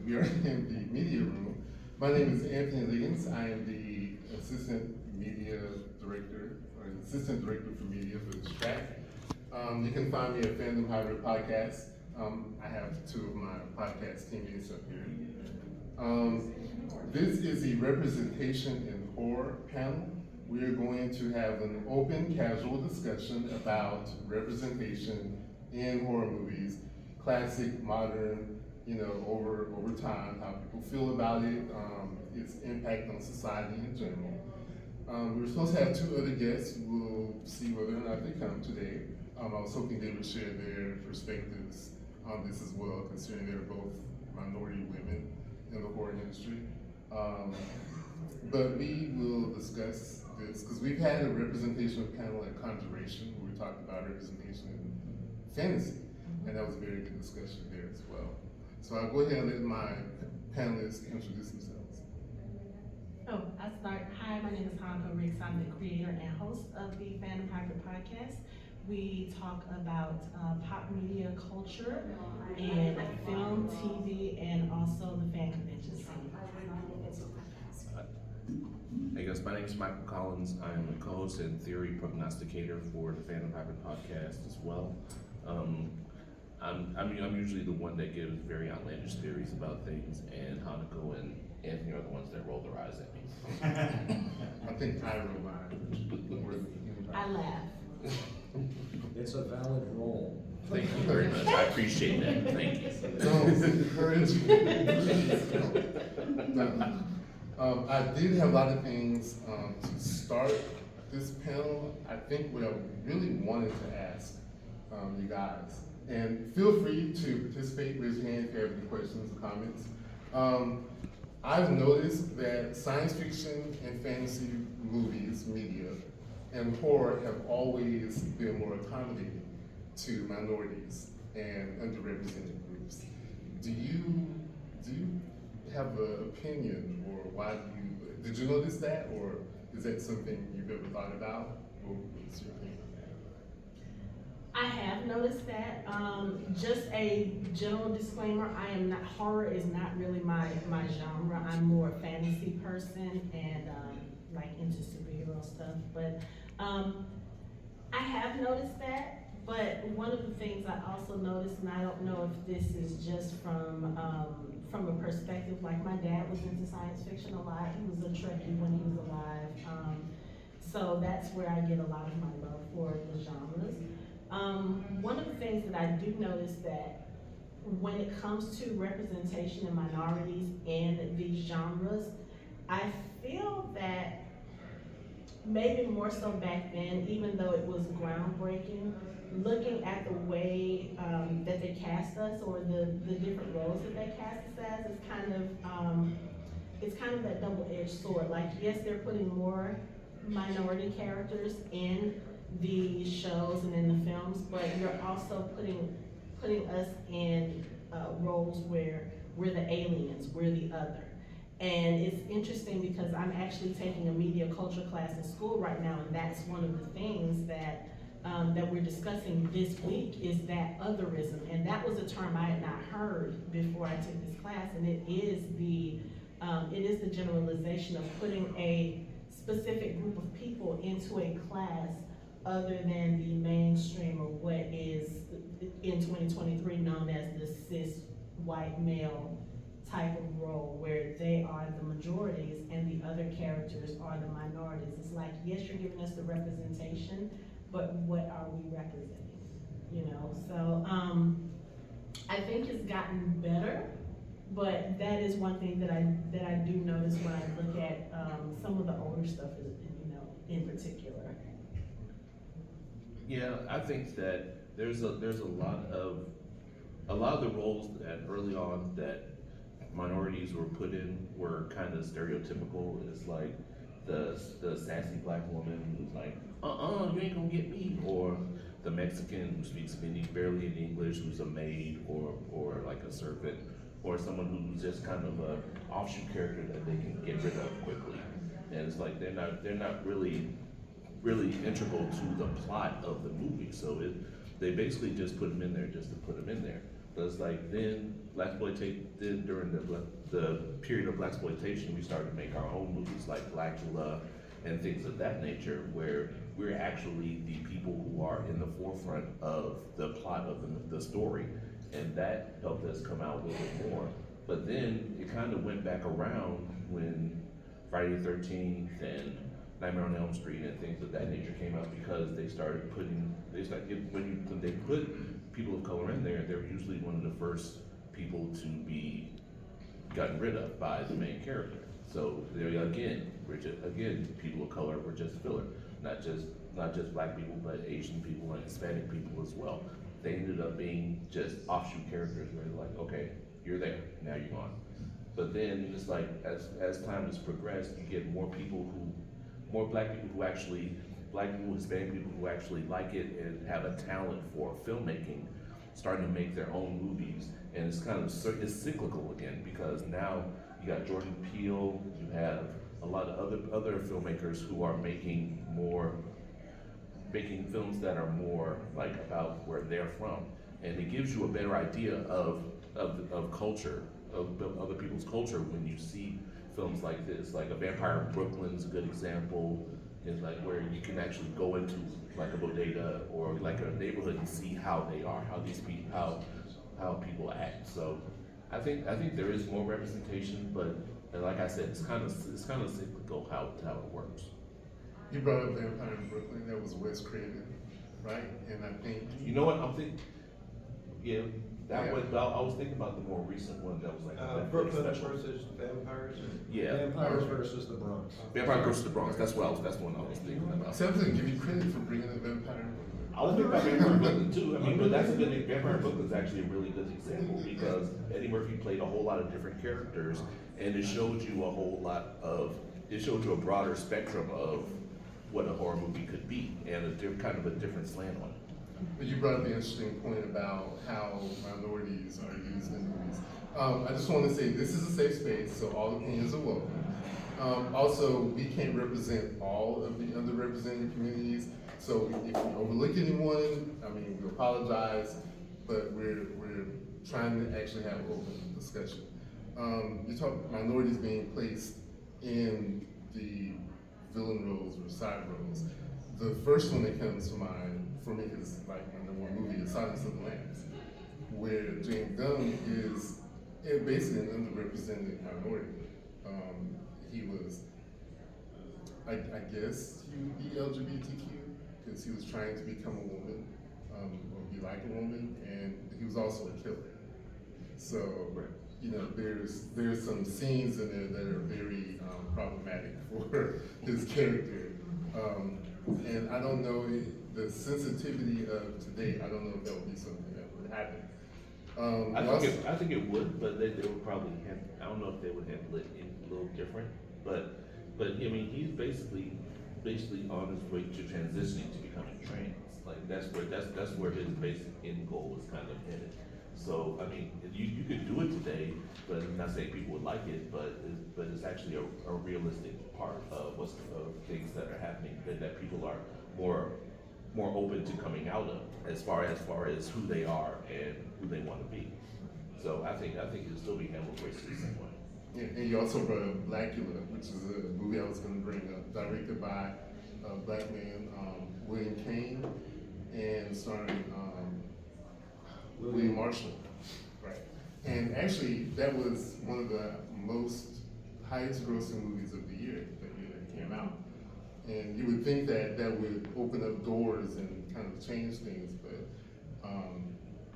We are in the media room. My name is Anthony Liggins. I am the assistant media director, or assistant director for media for this track. You can find me at Fandom Hybrid Podcast. I have two of my podcast teammates up here. This is a representation in horror panel. We are going to have an open, casual discussion about representation in horror movies, classic, modern, over time, how people feel about it, its impact on society in general. We were supposed to have two other guests. We'll see whether or not they come today. I was hoping they would share their perspectives on this as well, considering they're both minority women in the horror industry. But we will discuss this because we've had a representation panel at Conjuration where we talked about representation in fantasy, and that was a very good discussion there as well. So I'll go ahead and let my panelists introduce themselves. Oh, I start. Hi, my name is Hanako M. I'm the creator and host of the Fandom Hybrid Podcast. We talk about pop media culture and film, TV, and also the fan convention scene. Hey guys, my name is Michael Collins. I am a co-host and theory prognosticator for the Fandom Hybrid Podcast as well. I'm usually the one that gives very outlandish theories about things, and Hanako and Anthony are the ones that roll their eyes at me. I think I roll mine. I laugh. It's a valid role. Thank you very much. I appreciate that. Thank you. No, it's encouraging. I did have a lot of things to start this panel. I think what I really wanted to ask you guys, and feel free to participate, raise your hand if you have any questions or comments. I've noticed that science fiction and fantasy movies, media, and horror have always been more accommodating to minorities and underrepresented groups. Do you have an opinion, or why did you notice that, or is that something you've ever thought about? What's your opinion on that? I have noticed that. Just a general disclaimer: horror is not really my genre. I'm more a fantasy person and like into superhero stuff. But I have noticed that. But one of the things I also noticed, and I don't know if this is just from a perspective, like my dad was into science fiction a lot. He was a Trekkie when he was alive. So that's where I get a lot of my love for the genres. One of the things that I do notice that when it comes to representation of minorities in these genres, I feel that maybe more so back then, even though it was groundbreaking, looking at the way that they cast us, or the different roles that they cast us as, it's kind of that double-edged sword. Like, yes, they're putting more minority characters in the shows and in the films, but you're also putting us in roles where we're the aliens, we're the other. And it's interesting because I'm actually taking a media culture class in school right now, and that's one of the things that we're discussing this week is that otherism. And that was a term I had not heard before I took this class, and it is the generalization of putting a specific group of people into a class other than the mainstream of what is in 2023 known as the cis white male type of role, where they are the majorities and the other characters are the minorities. It's like, yes, you're giving us the representation, but what are we representing? So I think it's gotten better, but that is one thing that I do notice when I look at some of the older stuff, in particular. Yeah, I think that there's a lot of the roles that early on that minorities were put in were kind of stereotypical. It's like the sassy black woman who's like, you ain't gonna get me, or the Mexican who speaks barely in English, who's a maid or like a servant, or someone who's just kind of a offshoot character that they can get rid of quickly. And it's like they're not really integral to the plot of the movie. So they basically just put them in there just to put them in there. But it's like then then during the period of blaxploitation, we started to make our own movies like Blackula and things of that nature, where we're actually the people who are in the forefront of the plot of the story, and that helped us come out a little bit more. But then it kind of went back around when Friday the 13th and Nightmare on Elm Street and things of that nature came out, because when they put people of color in there, they're usually one of the first people to be gotten rid of by the main character. So there again, people of color were just filler, not just black people, but Asian people and Hispanic people as well. They ended up being just offshoot characters where they're like, okay, you're there, now you're gone. But then it's like as time has progressed, you get more black people, Hispanic people who actually like it and have a talent for filmmaking, starting to make their own movies. And it's cyclical again, because now you got Jordan Peele, you have a lot of other filmmakers who are making films that are more like about where they're from, and it gives you a better idea of culture, of other people's culture when you see films like this. Like A Vampire in Brooklyn's a good example, is like where you can actually go into like a bodega or like a neighborhood and see how they are, how people act. So I think there is more representation, but like I said, it's kind of cyclical how it works. You brought up Vampire in Brooklyn, that was Wes Craven, right? And I think You know what I'm thinking? Yeah, that Yeah. was. I was thinking about the more recent one that was like a Netflix Brooklyn special. versus Vampires. Yeah, Vampires versus the Bronx. Vampire versus the Bronx. That's the one I was thinking about. so I'm going to give you credit for bringing the Vampire in Brooklyn. I was thinking about Vampire in Brooklyn too. I mean, but that's a good. Vampire in Brooklyn is actually a really good example, because Eddie Murphy played a whole lot of different characters, and it showed you a broader spectrum of what a horror movie could be, and kind of a different slant on it. But you brought up an interesting point about how minorities are used in movies. I just want to say this is a safe space, so all opinions are welcome. Also, we can't represent all of the underrepresented communities, so if we overlook anyone, I mean, we apologize, but we're trying to actually have open discussion. You talk minorities being placed in the villain roles or side roles. The first one that comes to mind for me is like my number one movie is Silence of the Lambs, where James Gunn is basically an underrepresented minority. He was, I guess he would be LGBTQ, because he was trying to become a woman, or be like a woman, and he was also a killer. So, you know, there's some scenes in there that are very problematic for his character. And I don't know the sensitivity of today. I don't know if that would be something that would happen. I think it would, but they would probably I don't know if they would handle it a little different. But I mean, he's basically on his way to transitioning to becoming trans. Like that's where his basic end goal is kind of headed. So I mean, you could do it today, but I'm not saying people would like it, but it's actually a realistic part of things that are happening that people are more open to coming out of, as far as who they are and who they want to be. So I think it'll still be handled basically the same way. Yeah, and you also brought up Blackula, which is a movie I was going to bring up, directed by a black man, William Kane, and starring William Marshall. Right. And actually, that was one of the highest grossing movies of the year that came out. And you would think that would open up doors and kind of change things, but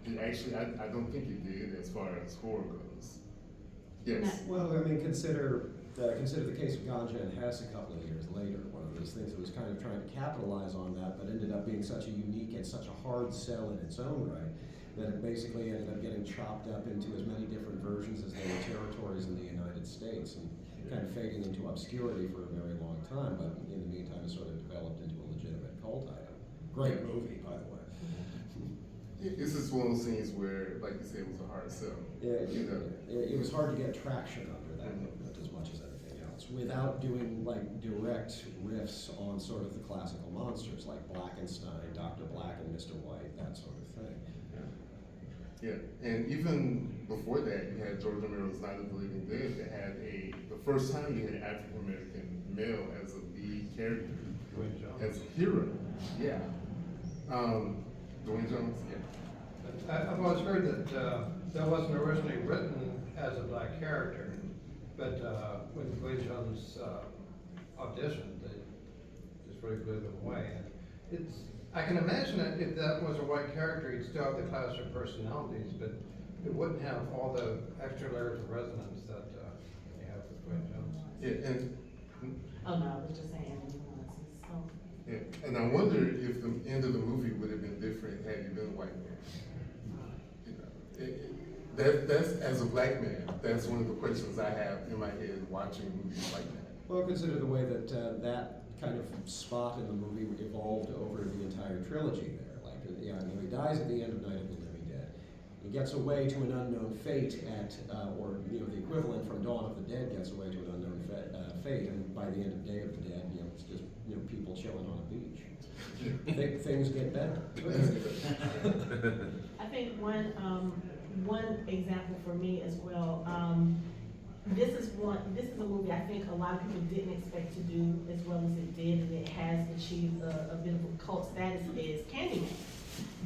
it actually, I don't think it did as far as horror goes. Yes. Well, I mean, consider the case of Ganja and Hess a couple of years later. One of those things that was kind of trying to capitalize on that, but ended up being such a unique and such a hard sell in its own right, that it basically ended up getting chopped up into as many different versions as there were territories in the United States, and kind of fading into obscurity for a very long time, but in the meantime it sort of developed into a legitimate cult item. Great movie, by the way. This is one of those things where, like you said, it was a hard sell. Yeah, You know. it was hard to get traction under that movement as much as anything else, without doing like direct riffs on sort of the classical monsters like Blackenstein, Dr. Black and Mr. White, that sort of thing. Yeah, and even before that, you had George Romero's Night of the Living Dead that had the first time you had African American male as a lead character, Dwayne Jones. as a hero. Yeah. Dwayne Jones. Yeah. I've always heard that that wasn't originally written as a black character, but when Dwayne Jones auditioned, they just really blew them away. And I can imagine that if that was a white character, he'd still have the class of personalities, but it wouldn't have all the extra layers of resonance that you have with Dwayne Jones. Yeah, and Oh, no, I was just saying nuances, so. yeah, and I wonder if the end of the movie would have been different had he been a white man. You know, that's as a black man, that's one of the questions I have in my head watching movies like that. Well, consider the way that that kind of spot in the movie evolved over the entire trilogy there. Like, yeah, you know, he dies at the end of Night of the Living Dead. He gets away to an unknown fate at, or you know, the equivalent from Dawn of the Dead gets away to an unknown fate, and by the end of Day of the Dead, you know, it's just people chilling on a beach. Things get better. I think one example for me as well, this is a movie I think a lot of people didn't expect to do as well as it did, and it has achieved a bit of a cult status, is Candyman.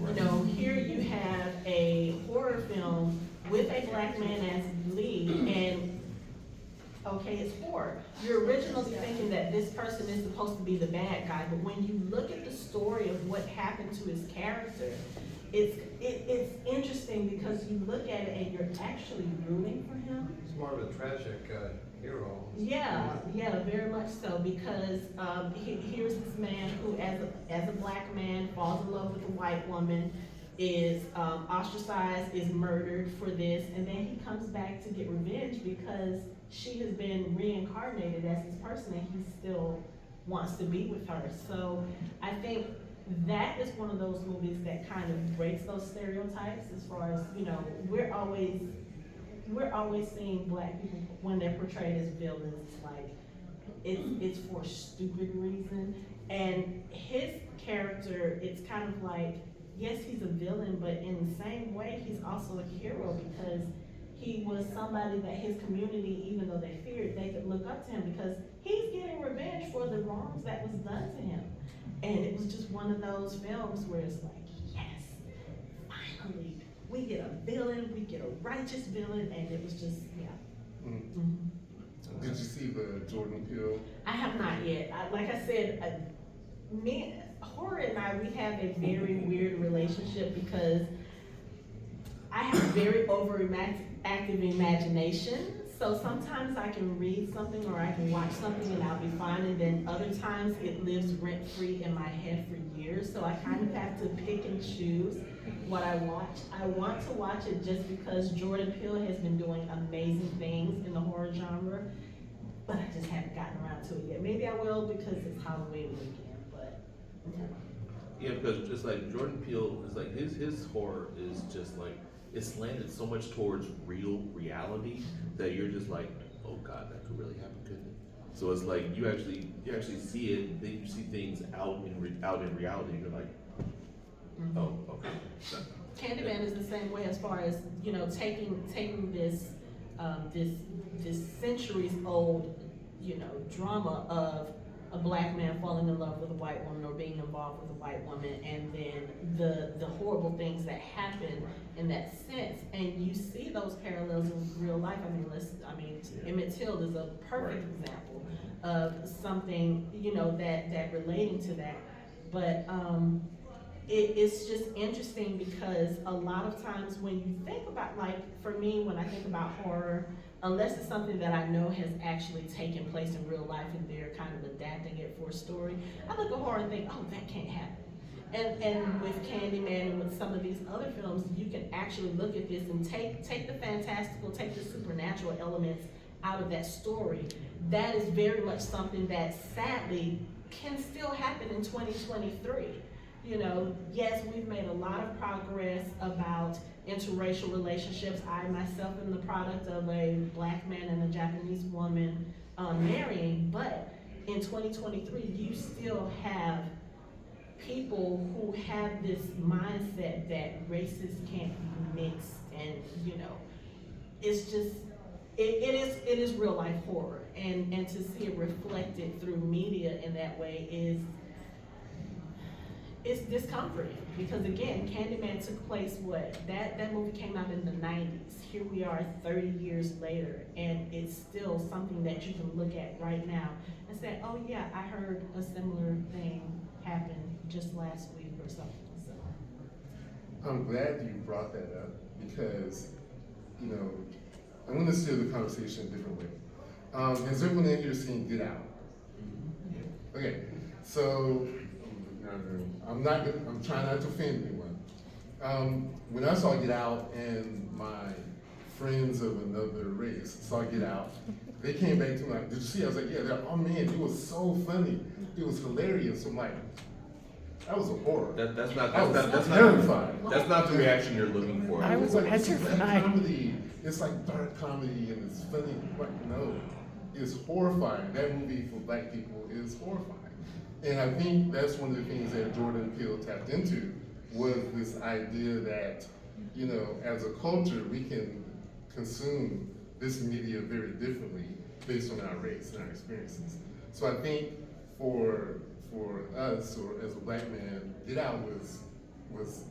You know, here you have a horror film with a black man as the lead, and okay, it's horror. You're originally thinking that this person is supposed to be the bad guy, but when you look at the story of what happened to his character, it's interesting because you look at it and you're actually rooting for him. It's more of a tragic hero. Yeah, very much so, because here's this man who, as a black man, falls in love with a white woman, is ostracized, is murdered for this, and then he comes back to get revenge because she has been reincarnated as this person and he still wants to be with her. So I think that is one of those movies that kind of breaks those stereotypes as far as, you know, we're always seeing black people when they're portrayed as villains, like it's for a stupid reason. And his character, it's kind of like, yes, he's a villain, but in the same way, he's also a hero because he was somebody that his community, even though they feared, they could look up to him because he's getting revenge for the wrongs that was done to him. And it was just one of those films where it's like, yes, finally, we get a villain, we get a righteous villain, and it was just, yeah. Did you see the Jordan Peele? I have not yet. Like I said, Horror and I, we have a very weird relationship because I have a very active imagination. So sometimes I can read something or I can watch something and I'll be fine, and then other times it lives rent-free in my head for years. So I kind of have to pick and choose what I watch. I want to watch it just because Jordan Peele has been doing amazing things in the horror genre, but I just haven't gotten around to it yet. Maybe I will because it's Halloween weekend, but. Yeah, because just like Jordan Peele is like his horror is just like it's landed so much towards reality that you're just like, oh god, that could really happen, couldn't it? So it's like you actually see it, then you see things out in reality, and you're like, oh, okay. Candyman is the same way as far as, you know, taking this this centuries old, you know, drama of a black man falling in love with a white woman or being involved with a white woman, and then the horrible things that happen in that sense. And you see those parallels in real life. Emmett Till is a perfect example of something, you know, that relating to that. But it's just interesting because a lot of times when you think about, like for me, when I think about horror, unless it's something that I know has actually taken place in real life and they're kind of adapting it for a story, I look at horror and think, oh, that can't happen. And with Candyman and with some of these other films, you can actually look at this and take the fantastical, take the supernatural elements out of that story. That is very much something that sadly can still happen in 2023. You know, yes, we've made a lot of progress about interracial relationships. I myself am the product of a black man and a Japanese woman marrying, but in 2023, you still have people who have this mindset that races can't be mixed, and it's just it is real life horror, and to see it reflected through media in that way it's discomforting, because again, Candyman took place, that movie came out in the 90s. Here we are 30 years later, and it's still something that you can look at right now and say, oh yeah, I heard a similar thing happen just last week or something. So I'm glad you brought that up because, I'm gonna steer the conversation a different way. Has everyone in here seen Get Out? Okay, so I'm trying not to offend anyone. When I saw Get Out and my friends of another race saw Get Out, they came back to me like, did you see it? I was like, yeah, oh man, it was so funny. It was hilarious. I'm like, that was a horror. That's terrifying. That's not the reaction you're looking for. I was petrified. Comedy. It's like dark comedy and it's funny. Like, no, it's horrifying. That movie for Black people is horrifying. And I think that's one of the things that Jordan Peele tapped into, was this idea that, as a culture, we can consume this media very differently based on our race and our experiences. So I think for us, or as a Black man, Get Out was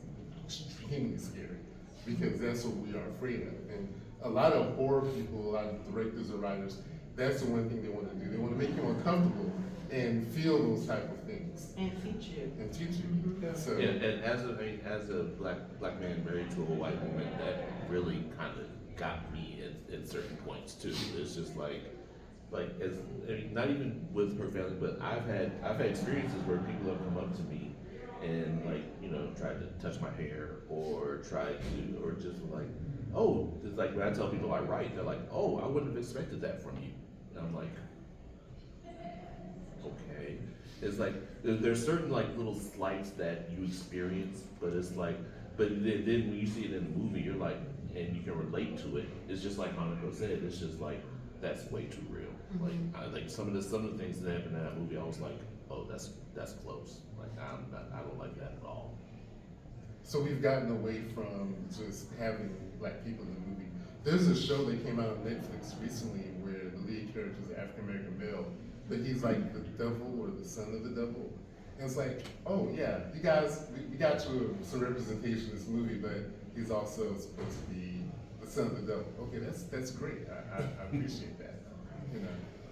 extremely scary, because that's what we are afraid of. And a lot of horror people, a lot of directors or writers, that's the one thing they want to do. They want to make you uncomfortable and feel those type of things. and teach you. And teach you. So Yeah, and as a black man married to a white woman, that really kind of got me at certain points too. It's just not even with her family, but I've had experiences where people have come up to me and tried to touch my hair, or just like, oh, it's like when I tell people I write, they're like, oh, I wouldn't have expected that from you. And I'm like, okay. It's like there's certain little slights that you experience, but it's like, but then when you see it in the movie, you're like, and you can relate to it. It's just like Hanako said. It's just like, that's way too real. Mm-hmm. Like some of the things that happened in that movie, I was like, oh, that's close. Like I don't like that at all. So we've gotten away from just having Black people in the movie. There's a show that came out on Netflix recently where the lead character is an African American male, but he's like the devil or the son of the devil. And it's like, oh yeah, you guys, we got you some representation in this movie, but he's also supposed to be the son of the devil. Okay, that's great. I appreciate that.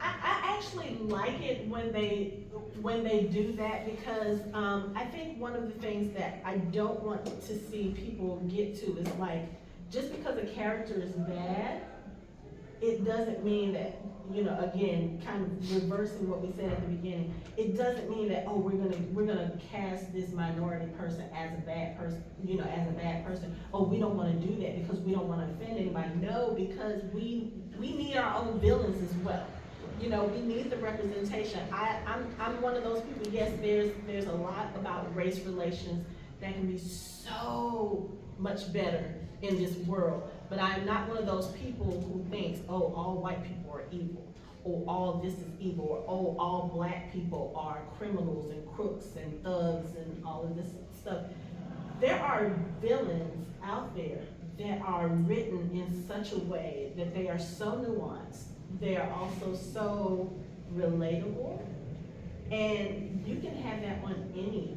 I actually like it when they do that, because I think one of the things that I don't want to see people get to is like, just because a character is bad, it doesn't mean that, again, kind of reversing what we said at the beginning, it doesn't mean that, oh, we're gonna cast this minority person as a bad person, Oh, we don't wanna do that because we don't wanna offend anybody. No, because we need our own villains as well. We need the representation. I'm one of those people, yes, there's a lot about race relations that can be so much better in this world, but I'm not one of those people who thinks, oh, all white people are evil, or all this is evil, or oh, all Black people are criminals and crooks and thugs and all of this stuff. There are villains out there that are written in such a way that they are so nuanced, they are also so relatable, and you can have that on any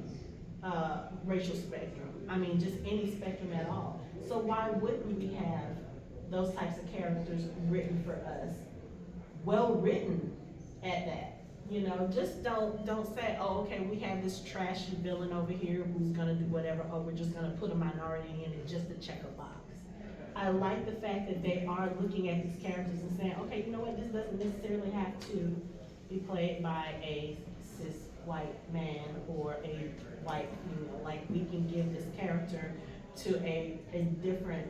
racial spectrum. I mean, just any spectrum at all. So why wouldn't we have those types of characters written for us, well written at that? Just don't say, oh, okay, we have this trashy villain over here who's gonna do whatever, oh, we're just gonna put a minority in it just to check a box. I like the fact that they are looking at these characters and saying, okay, you know what, this doesn't necessarily have to be played by a cis white man or a white female. Like, we can give this character to a different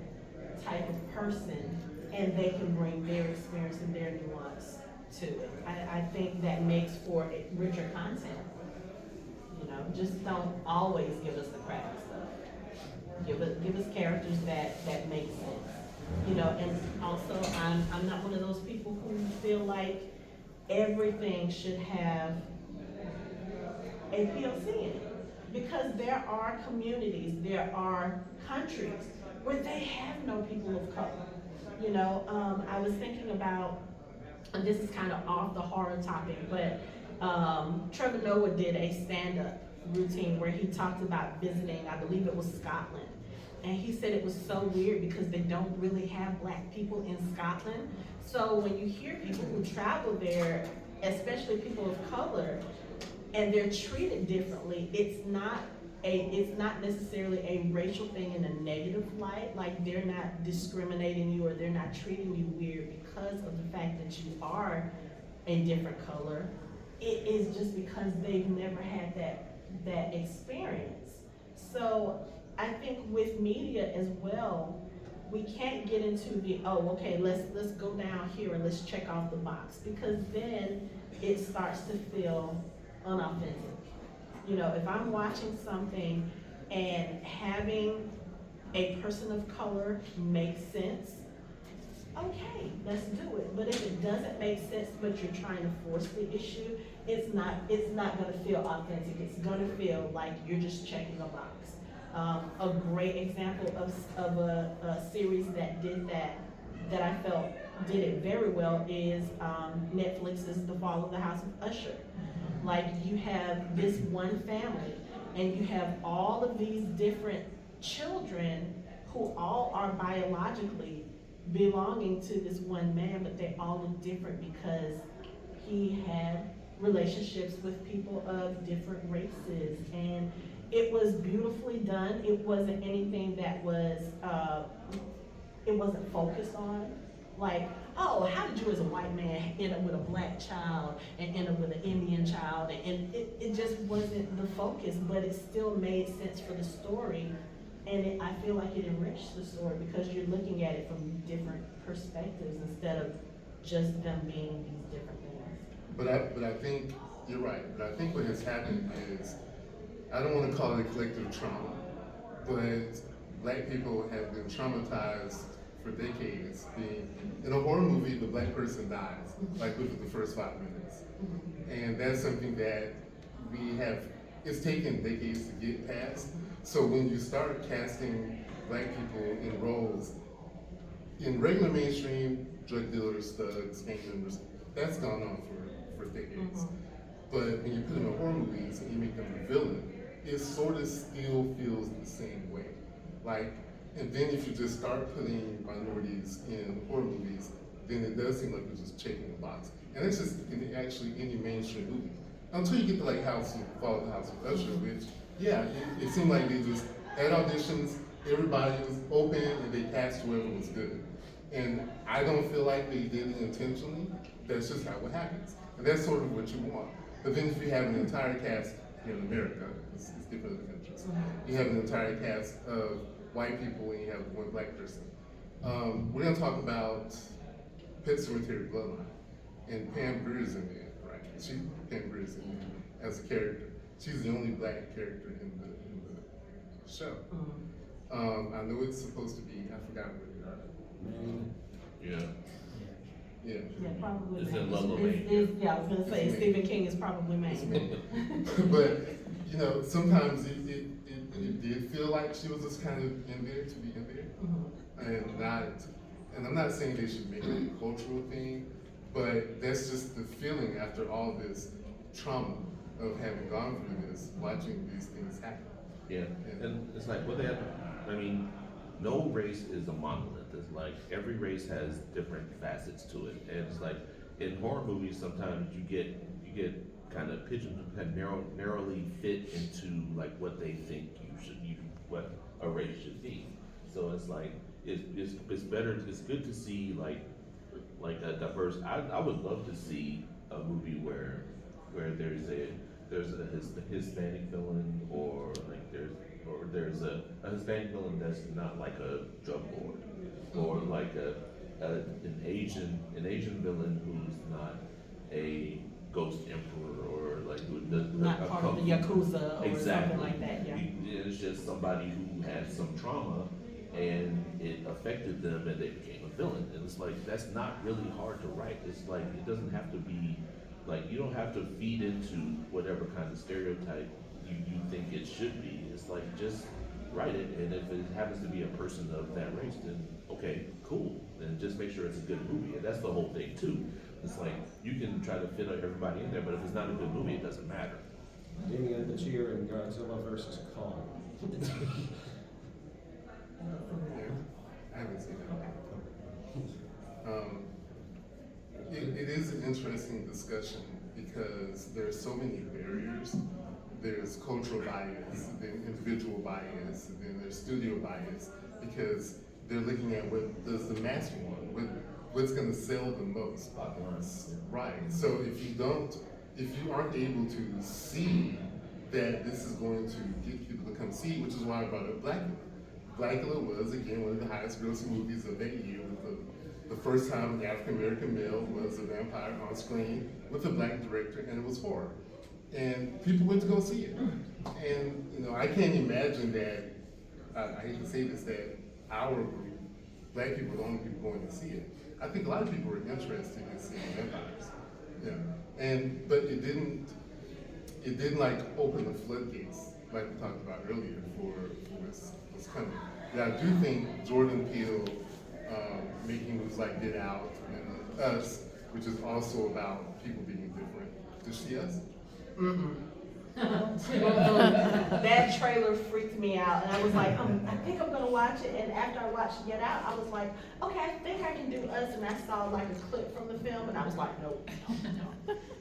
type of person, and they can bring their experience and their nuance to it. I think that makes for a richer content. Just don't always give us the crappy stuff. Give us characters that make sense. And also I'm not one of those people who feel like everything should have a POC in it. Because there are communities, there are countries where they have no people of color. I was thinking about, and this is kind of off the horror topic, but Trevor Noah did a stand-up routine where he talked about visiting, I believe it was Scotland. And he said it was so weird because they don't really have black people in Scotland. So when you hear people who travel there, especially people of color, and they're treated differently, it's not necessarily a racial thing in a negative light. Like they're not discriminating you or they're not treating you weird because of the fact that you are a different color. It is just because they've never had that experience. So I think with media as well, we can't get into okay, let's go down here and let's check off the box, because then it starts to feel unauthentic. If I'm watching something and having a person of color make sense, okay, let's do it. But if it doesn't make sense, but you're trying to force the issue, it's not gonna feel authentic. It's gonna feel like you're just checking a box. A great example of a series that did that I felt did it very well is Netflix's The Fall of the House of Usher. Like you have this one family and you have all of these different children who all are biologically belonging to this one man, but they all look different because he had relationships with people of different races. And it was beautifully done. It wasn't anything that was, it wasn't focused on. Like, oh, how did you as a white man end up with a black child and end up with an Indian child? And it just wasn't the focus, but it still made sense for the story. And I feel like it enriched the story because you're looking at it from different perspectives instead of just them being these different things. But I think you're right. But I think what has happened is, I don't want to call it a collective trauma, but black people have been traumatized for decades. In a horror movie, the black person dies, like within the first 5 minutes. And that's something that it's taken decades to get past. So when you start casting black people in roles, in regular mainstream, drug dealers, thugs, gang members, that's gone on for decades. But when you put them in horror movies and you make them a villain, it sort of still feels the same way. And then if you just start putting minorities in horror movies, then it does seem like you're just checking the box. And it's just in actually any mainstream movie. Until you get to Fall of the House of Usher, which, yeah, it seemed like they just had auditions, everybody was open, and they cast whoever was good. And I don't feel like they did it intentionally. That's just how it happens. And that's sort of what you want. But then if you have an entire cast here in America, it's different in countries. You have an entire cast of white people and you have one black person. We're gonna talk about Pet Cemetery Bloodline. And Pam Grier's in there, right? Pam Grier's in there as a character. She's the only black character in the show. I know it's supposed to be, I forgot what it Yeah. Yeah, probably. It's Maine. in Ludlow, Maine. Yeah, I was gonna say Stephen King is probably Maine. But sometimes it did feel like she was just kind of in there to be in there, and I'm not saying they should make it a cultural thing, but that's just the feeling after all this trauma of having gone through this, watching these things happen. Yeah, and it's like no race is a monolith. It's like every race has different facets to it, and it's like in horror movies sometimes you get kind of narrowly fit into like what they think what a race should be. So it's like it's better. It's good to see like a diverse. I would love to see a movie where there's a Hispanic villain or there's a Hispanic villain that's not like a drug lord, or like an Asian villain who's not a ghost emperor, or like who does Not part of the Yakuza or something like that, yeah. It's just somebody who had some trauma and it affected them and they became a villain. And it's like, that's not really hard to write. It's like, it doesn't have to be, like, you don't have to feed into whatever kind of stereotype you think it should be. It's like, just write it, and if it happens to be a person of that race, then okay, cool. Then just make sure it's a good movie, and that's the whole thing too. It's like, you can try to fit everybody in there, but if it's not a good movie, it doesn't matter. Damien Bachir in Godzilla versus Kong. I haven't seen it. It is an interesting discussion because there's so many barriers. There's cultural bias, then individual bias, and then there's studio bias, because they're looking at what does the mass want, what's going to sell the most. Right. So if you aren't able to see that this is going to get people to come see, which is why I brought up Blackula. Blackula was, again, one of the highest grossing movies of that year, with the first time an African American male was a vampire on screen with a black director, and it was horror. And people went to go see it. And, I can't imagine that, I hate to say this, that our group, black people, are the only people going to see it. I think a lot of people were interested in seeing vampires. Yeah. But it didn't like open the floodgates like we talked about earlier for what's coming. But I do think Jordan Peele making movies like Get Out and Us, which is also about people being different. Did you see Us? That trailer freaked me out, and I was like, I think I'm gonna watch it. And after I watched Get Out, I was like, okay, I think I can do Us. And I saw like a clip from the film, and I was like, nope,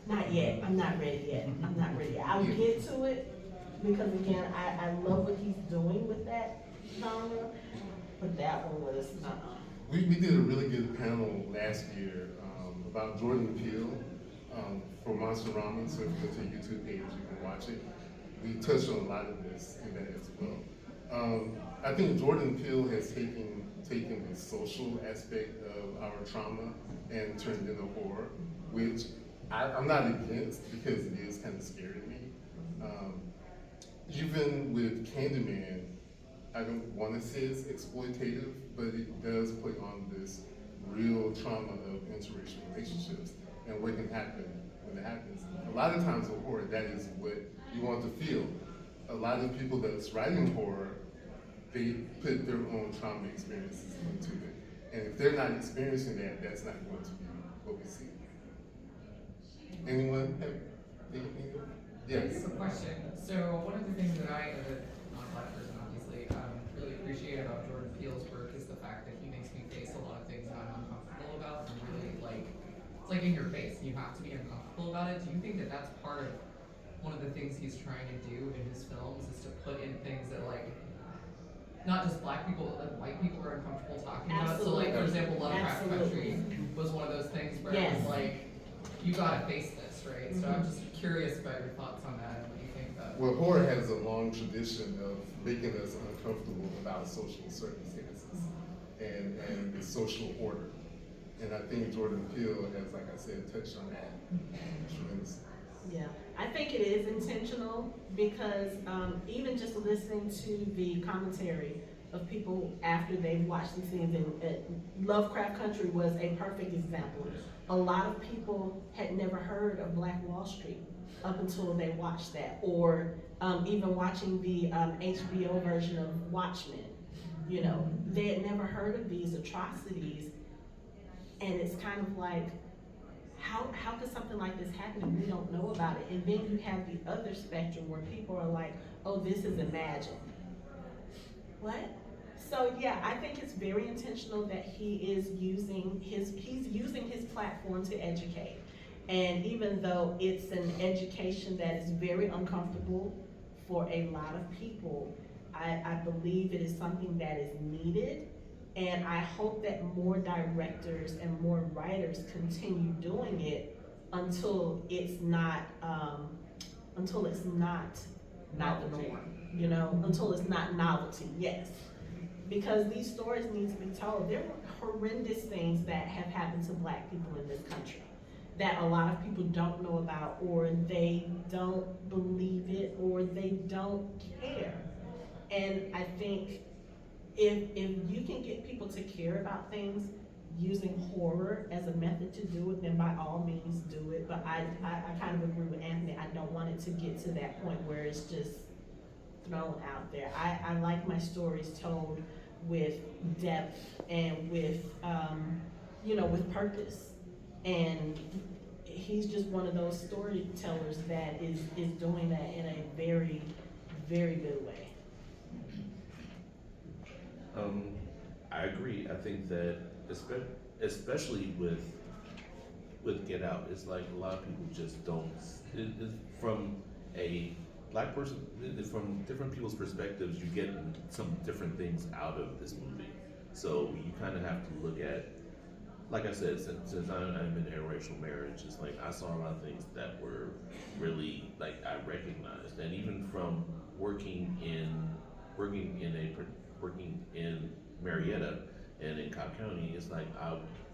not yet. I'm not ready yet. I'm not ready yet. I'll get to it because again, I love what he's doing with that genre, but that one was We did a really good panel last year about Jordan Peele for Monsterama, so if you go to the YouTube page, you can watch it. We touched on a lot of this in that as well. I think Jordan Peele has taken the social aspect of our trauma and turned it into horror, which I'm not against because it is kind of scary to me. Even with Candyman, I don't want to say it's exploitative, but it does play on this real trauma of interracial relationships and what can happen when it happens. A lot of times with horror, that is what you want to feel. A lot of people that's writing horror, they put their own trauma experiences into it. And if they're not experiencing that, that's not going to be what we see. Anyone have anything? I Yes. have a question. So one of the things that I, as a non-black person, obviously, really appreciate about Jordan Peele's work is the fact that he makes me face a lot of things that I'm uncomfortable about, and really it's like in your face. You have to be uncomfortable about it. Do you think that that's part of one of the things he's trying to do in his films, is to put in things that not just black people, but white people are uncomfortable talking about? So for example, Lovecraft Country was one of those things where it was like, you gotta face this, right? So I'm just curious about your thoughts on that and what you think about it. Well, horror has a long tradition of making us uncomfortable about social circumstances and the social order. And I think Jordan Peele has, like I said, touched on that tremendously. Yeah, I think it is intentional because even just listening to the commentary of people after they've watched these things, and Lovecraft Country was a perfect example. A lot of people had never heard of Black Wall Street up until they watched that, or even watching the HBO version of Watchmen. They had never heard of these atrocities, and it's kind of like, how could something like this happen and we don't know about it? And then you have the other spectrum where people are like, oh, this is imagined. What? So yeah, I think it's very intentional that he's using his platform to educate. And even though it's an education that is very uncomfortable for a lot of people, I believe it is something that is needed. And I hope that more directors and more writers continue doing it until it's not the norm, until it's not novelty, yes. Because these stories need to be told. There were horrendous things that have happened to Black people in this country that a lot of people don't know about, or they don't believe it, or they don't care. And I think if you can get people to care about things, using horror as a method to do it, then by all means do it. But I kind of agree with Anthony. I don't want it to get to that point where it's just thrown out there. I like my stories told with depth and with, with purpose. And he's just one of those storytellers that is doing that in a very, very good way. I agree. I think that especially with Get Out, it's like a lot of people just don't. From a black person, from different people's perspectives, you get some different things out of this movie. So you kind of have to look at, like I said, since I'm in an interracial marriage, it's like I saw a lot of things that were really like I recognized, and even from working in Marietta and in Cobb County, it's like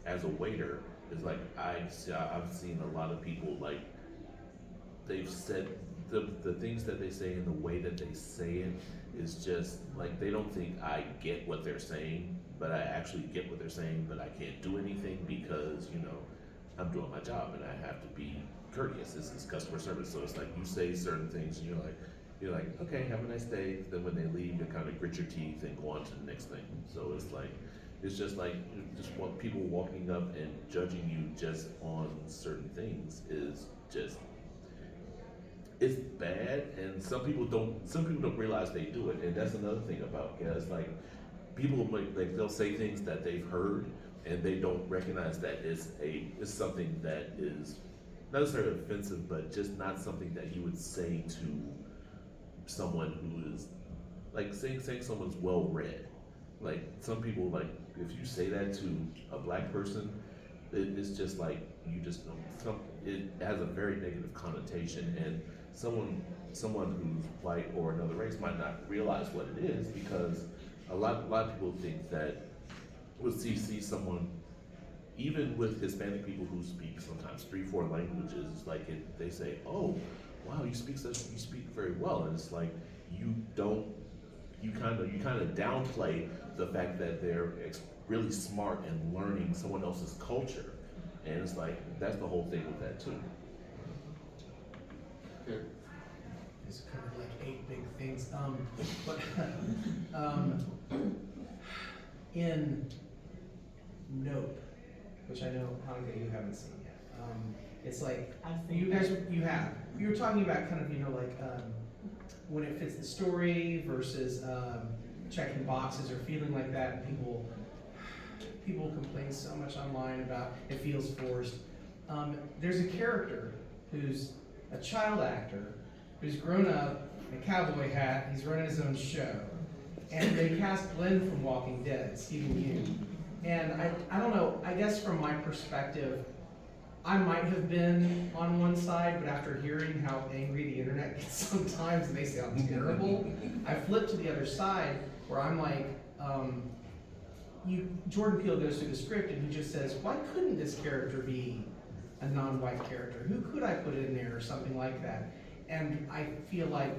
as a waiter, it's like I've seen a lot of people like they've said the things that they say and the way that they say it is just like they don't think I get what they're saying, but I actually get what they're saying, but I can't do anything because I'm doing my job and I have to be courteous. This is customer service, so it's like you say certain things and you're like, okay, have a nice day. Then when they leave, you kind of grit your teeth and go on to the next thing. So it's just like people walking up and judging you just on certain things is just it's bad, and some people don't realize they do it, and that's another thing about it's like people they'll say things that they've heard and they don't recognize that it's something that is not necessarily offensive, but just not something that you would say to someone who is like saying someone's well read. Like some people, like if you say that to a black person, it's just like you just don't. It has a very negative connotation, and someone who's white or another race might not realize what it is, because a lot of people think that we'll see someone, even with Hispanic people who speak sometimes 3-4 languages, like they say, oh wow, you speak very well, and it's like you kind of downplay the fact that they're really smart and learning someone else's culture, and it's like that's the whole thing with that too. Yeah. It's covered like 8 big things. But in Nope, which I know Hanako you haven't seen yet. It's like I've seen you guys you were talking about kind of when it fits the story versus checking boxes or feeling like that. And people complain so much online about it feels forced. There's a character who's a child actor who's grown up in a cowboy hat. He's running his own show, and they cast Glenn from Walking Dead, Stephen Yeun. And I don't know. I guess from my perspective, I might have been on one side, but after hearing how angry the internet gets sometimes and they sound terrible, I flipped to the other side where I'm like, Jordan Peele goes through the script and he just says, why couldn't this character be a non-white character? Who could I put in there or something like that? And I feel like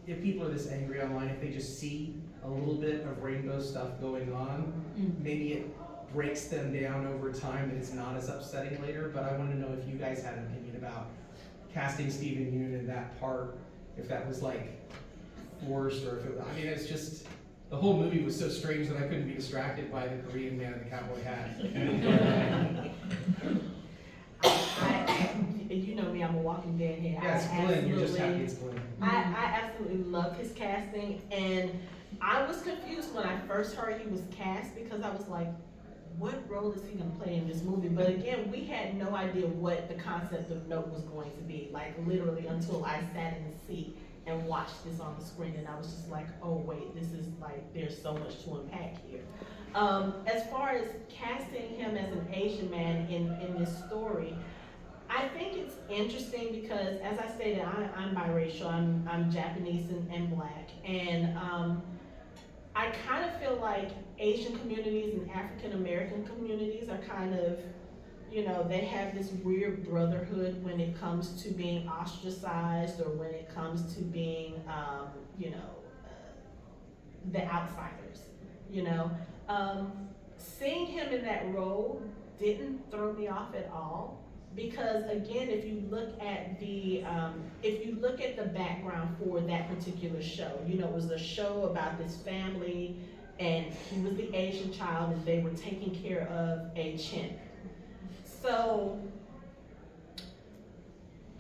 if people are this angry online, if they just see a little bit of rainbow stuff going on, maybe it breaks them down over time and it's not as upsetting later. But I want to know if you guys had an opinion about casting Stephen Yeun in that part, if that was like forced, or if it, I mean, it's just, the whole movie was so strange that I couldn't be distracted by the Korean man in the cowboy hat. You know me, I'm a Walking Dead head. Yes, Glenn, you're just happy it's Glenn. I absolutely love his casting, and I was confused when I first heard he was cast, because I was like, what role is he gonna play in this movie? But again, we had no idea what the concept of Nope was going to be, like literally until I sat in the seat and watched this on the screen, and I was just like, oh wait, this is like, there's so much to unpack here. As far as casting him as an Asian man in this story, I think it's interesting because, as I stated, I'm biracial. I'm Japanese and black, and I kind of feel like Asian communities and African American communities are kind of, they have this weird brotherhood when it comes to being ostracized, or when it comes to being, the outsiders. seeing him in that role didn't throw me off at all. Because again, if you look at the background for that particular show, you know, it was a show about this family, and he was the Asian child, and they were taking care of a chimp. So,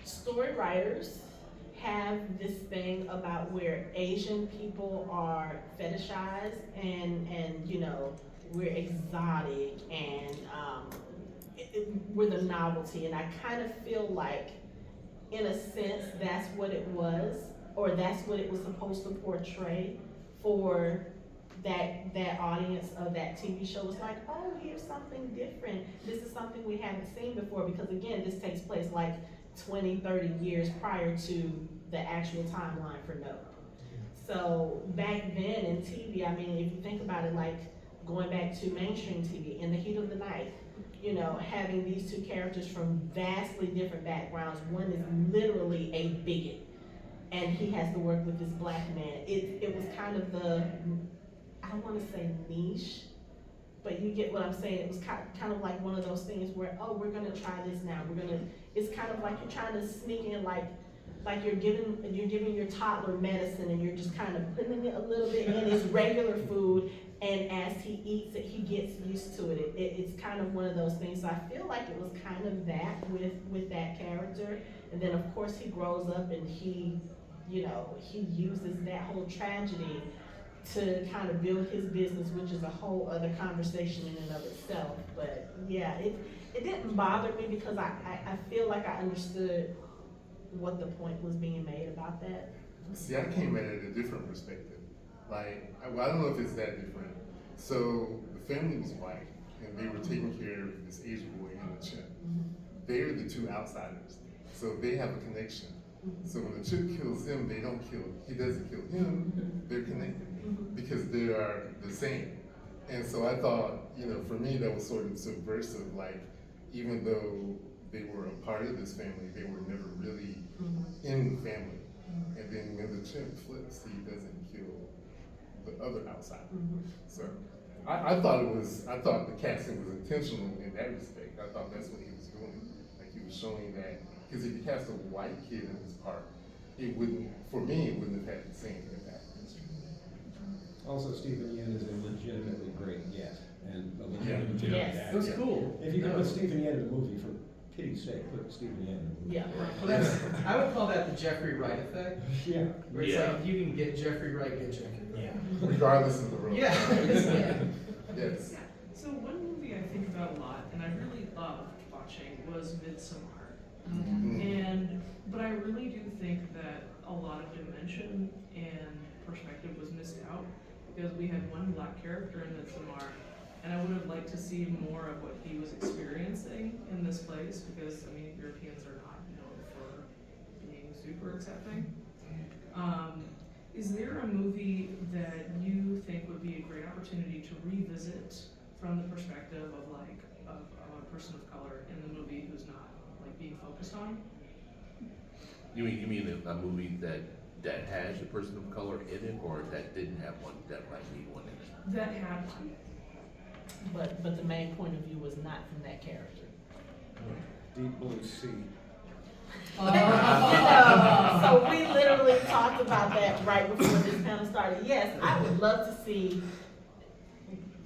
story writers have this thing about where Asian people are fetishized, and you know, we're exotic, and we're the novelty. And I kind of feel like, in a sense, that's what it was, or that's what it was supposed to portray for that audience of that TV show. Was like, oh, here's something different. This is something we haven't seen before, because again, this takes place like 20, 30 years prior to the actual timeline for Nope. So back then in TV, I mean, if you think about it, like going back to mainstream TV, In the Heat of the Night, you know, having these two characters from vastly different backgrounds. One is literally a bigot, and he has to work with this black man. It was kind of the, I don't want to say niche, but you get what I'm saying. It was kind of like one of those things where, oh, we're gonna try this now. It's kind of like you're trying to sneak in, like you're giving your toddler medicine, and you're just kind of putting it a little bit in his regular food, and as he eats it, he gets used to it. It's kind of one of those things. So I feel like it was kind of that with that character. And then of course he grows up, and he, you know, he uses that whole tragedy to kind of build his business, which is a whole other conversation in and of itself. But yeah, it didn't bother me, because I feel like I understood what the point was being made about that. See, I came at it a different perspective. Like, I don't know if it's that different. So the family was white, and they were taking care of this Asian boy and the chimp. They're the two outsiders, so they have a connection. So when the chimp kills him, they don't kill. He doesn't kill him. They're connected because they are the same. And so I thought, you know, for me that was sort of subversive. Like, even though they were a part of this family, they were never really in the family. And then when the chimp flips, he doesn't kill the other outsider. So I thought the casting was intentional in that respect. I thought that's what he was doing. Like, he was showing that, because if you cast a white kid in his part, it wouldn't have had the same impact. Also, Stephen Yen is a legitimately great get, and a legitimately Yes. great It was actor. cool. If you can put Stephen Yen in a movie, for pity's sake, put Stephen Yen in a movie. Yeah. Well, I would call that the Jeffrey Wright effect. Yeah. Where it's like, if you can get Jeffrey Wright, get Jeffrey Wright. Regardless of the role. Yeah. Yes. So one movie I think about a lot, and I really loved watching, was Midsommar. But I really do think that a lot of dimension and perspective was missed out, because we had one black character in Midsommar, and I would have liked to see more of what he was experiencing in this place, because, I mean, Europeans are not known for being super accepting. Is there a movie that you think would be a great opportunity to revisit from the perspective of a person of color in the movie who's not like being focused on? You mean a movie that has a person of color in it, or that didn't have one, that might need one in it? That had one. But the main point of view was not from that character. Deep Blue Sea. You know, so we literally talked about that right before this panel started. Yes, I would love to see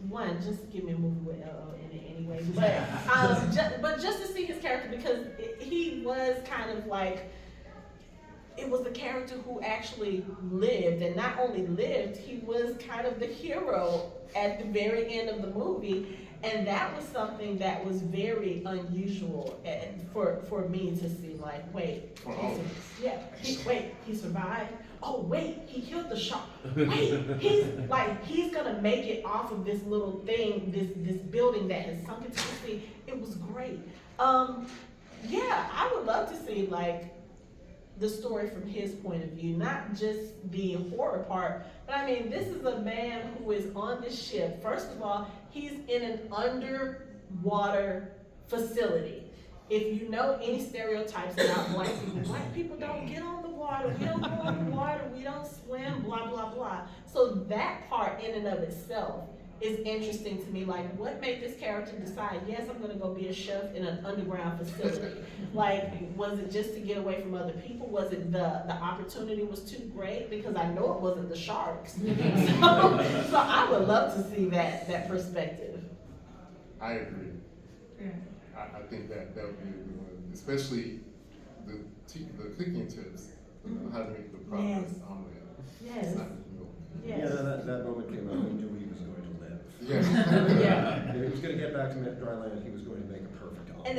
one. Just give me a movie with LO in it anyway. But just to see his character, because he was kind of like, it was the character who actually lived, and not only lived, he was kind of the hero at the very end of the movie. And that was something that was very unusual for me to see. Like, wait, he survived. Oh, wait, he killed the shark. Wait, he's gonna make it off of this little thing, this building that has sunk into the sea. It was great. Yeah, I would love to see like the story from his point of view, not just the horror part, but I mean, this is a man who is on this ship. First of all, he's in an underwater facility. If you know any stereotypes about black people don't get on the water, we don't go on the water, we don't swim, blah, blah, blah. So that part in and of itself is interesting to me. Like, what made this character decide, yes, I'm gonna go be a chef in an underground facility? Like, was it just to get away from other people? Was it the opportunity was too great? Because I know it wasn't the sharks. So I would love to see that perspective. I agree. Yeah. I think that would be a good one, especially the cooking tips, how to make the progress Yes. on that. Yes. It's not the milk. Yes. Yeah, that moment came up, we knew he was going to live. Yeah. Yeah. If he was gonna get back to dry land, he was going to make a perfect omelet. And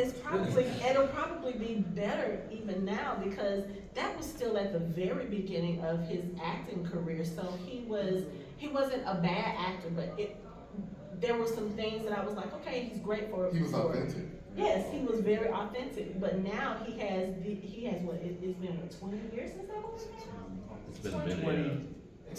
it'll probably be better even now, because that was still at the very beginning of his acting career. So he wasn't a bad actor, but there were some things that I was like, okay, he's great for it. He was authentic. Yes, he was very authentic, but now he has what, it's been what, 20 years since that movie came out? It's been a minute.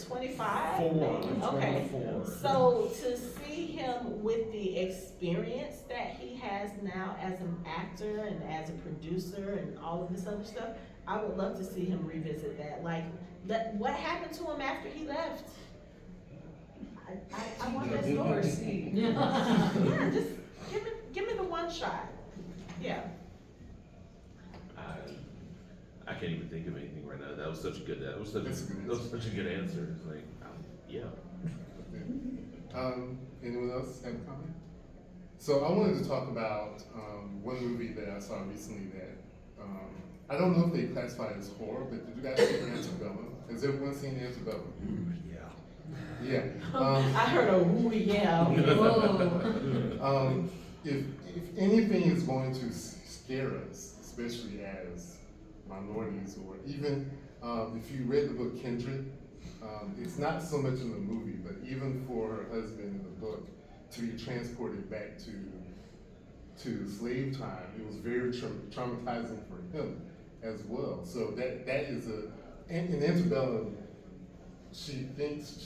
25? Four. maybe? Okay. 24. So to see him with the experience that he has now as an actor and as a producer and all of this other stuff, I would love to see him revisit that. Like, what happened to him after he left? I want that story. Yeah, just give me the one shot. Yeah. I can't even think of anything right now. That was such a good answer. It's like, yeah. Anyone else have a comment? So I wanted to talk about one movie that I saw recently that I don't know if they classify it as horror, but did you guys see Antebellum? Has everyone seen Antebellum? Yeah. Yeah. I heard a ooh yeah. Whoa. If anything is going to scare us, especially as minorities, or even if you read the book Kindred, it's not so much in the movie, but even for her husband in the book to be transported back to slave time, it was very traumatizing for him as well. So that is in Antebellum, she thinks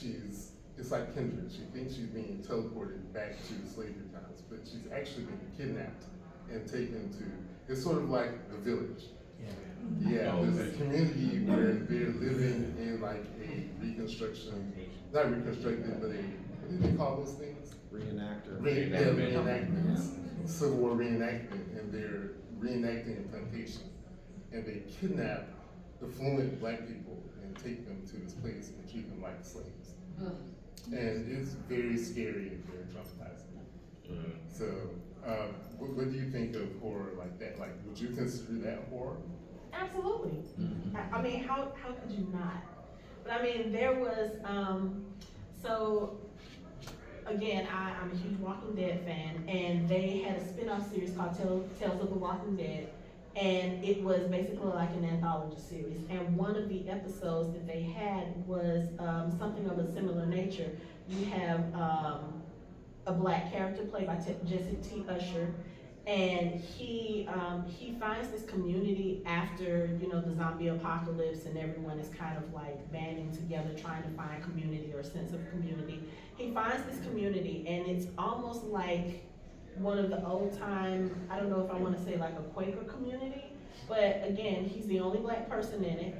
it's like Kindred. She thinks she's being teleported back to slavery times, but she's actually being kidnapped and taken to, it's sort of like The Village. Yeah, Oh, there's a okay. community where they're living in like a reconstruction, not reconstructed, but what do they call those things? Reenactor. Reenactments, Civil War reenactment, and they're reenacting a plantation. And they kidnap affluent black people and take them to this place and treat them like slaves. And it's very scary and very traumatizing. So, what do you think of horror like that? Like, would you consider that horror? Absolutely. I mean, how could you not? But I mean, there was, so again, I'm a huge Walking Dead fan, and they had a spin-off series called Tales of the Walking Dead, and it was basically like an anthology series. And one of the episodes that they had was something of a similar nature. You have a black character played by Jesse T. Usher, and he finds this community after, you know, the zombie apocalypse, and everyone is kind of like banding together trying to find community or a sense of community. He finds this community, and it's almost like one of the old time, I don't know if I want to say like a Quaker community, but again, he's the only black person in it.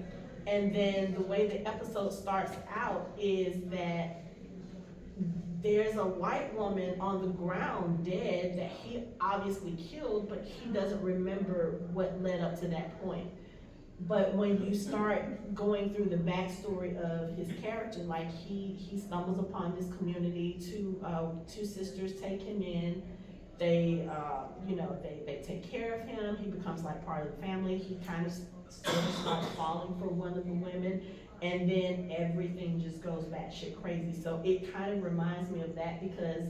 And then the way the episode starts out is that there's a white woman on the ground dead that he obviously killed, but he doesn't remember what led up to that point. But when you start going through the backstory of his character, like he stumbles upon this community, two sisters take him in, they take care of him, he becomes like part of the family, he kind of sort of starts falling for one of the women, and then everything just goes batshit crazy. So it kind of reminds me of that, because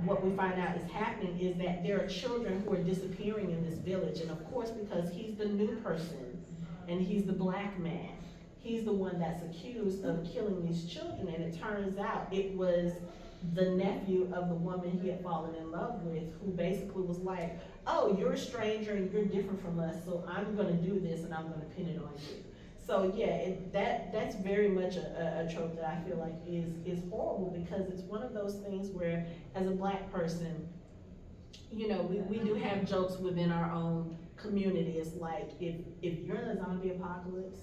what we find out is happening is that there are children who are disappearing in this village, and of course, because he's the new person and he's the black man, he's the one that's accused of killing these children, and it turns out it was the nephew of the woman he had fallen in love with, who basically was like, oh, you're a stranger and you're different from us, so I'm gonna do this and I'm gonna pin it on you. So yeah, that's very much a trope that I feel like is horrible, because it's one of those things where, as a black person, you know, we do have jokes within our own community. It's like, if you're in a zombie apocalypse